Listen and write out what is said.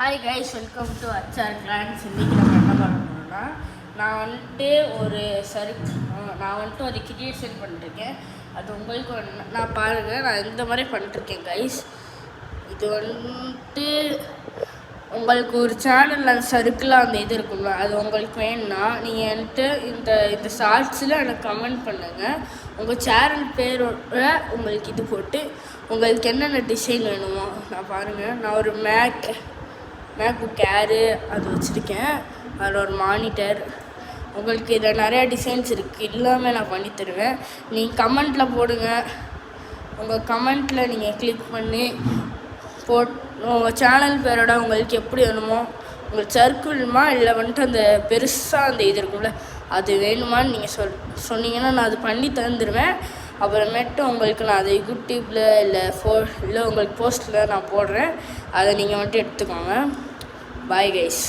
Hi guys, welcome to HR Grants. இன்றைக்கி நம்ம என்ன பண்ணணும்னா, நான் வந்துட்டு ஒரு கிரியேஷன் பண்ணிருக்கேன். அது உங்களுக்கு நான் பாருங்கள், நான் இந்த மாதிரி பண்ணிருக்கேன் கைஸ். இது வந்துட்டு உங்களுக்கு ஒரு சேனலில் அந்த சர்க்கிளாக அந்த இது இருக்குல்ல, அது உங்களுக்கு வேணும்னா நீங்கள் வந்துட்டு இந்த ஷார்ட்ஸில் எனக்கு கமெண்ட் பண்ணுங்கள். உங்கள் சேனல் பேரோட உங்களுக்கு இது போட்டு உங்களுக்கு என்னென்ன டிசைன் வேணுமோ நான் பாருங்கள். நான் ஒரு மேக்புக் ஏரு அது வச்சுருக்கேன். அதில் ஒரு மானிட்டர், உங்களுக்கு இதில் நிறையா டிசைன்ஸ் இருக்குது, எல்லாமே நான் பண்ணி தருவேன். நீங்கள் கமெண்ட்டில் போடுங்க. உங்கள் கமெண்ட்டில் நீங்கள் கிளிக் பண்ணி உங்கள் சேனல் பேரோட உங்களுக்கு எப்படி வேணுமோ, உங்களுக்கு சர்க்கிள்மா இல்லை வந்துட்டு அந்த பெருசாக அந்த இது இருக்கும்ல அது வேணுமான்னு நீங்கள் சொன்னீங்கன்னா நான் அது பண்ணி தந்துடுவேன். அப்புறமேட்டு உங்களுக்கு நான் அதை யூடியூப்பில் இல்லை உங்களுக்கு போஸ்ட்டில் நான் போடுறேன். அதை நீங்கள் வந்துட்டு எடுத்துக்கோங்க. Bye guys.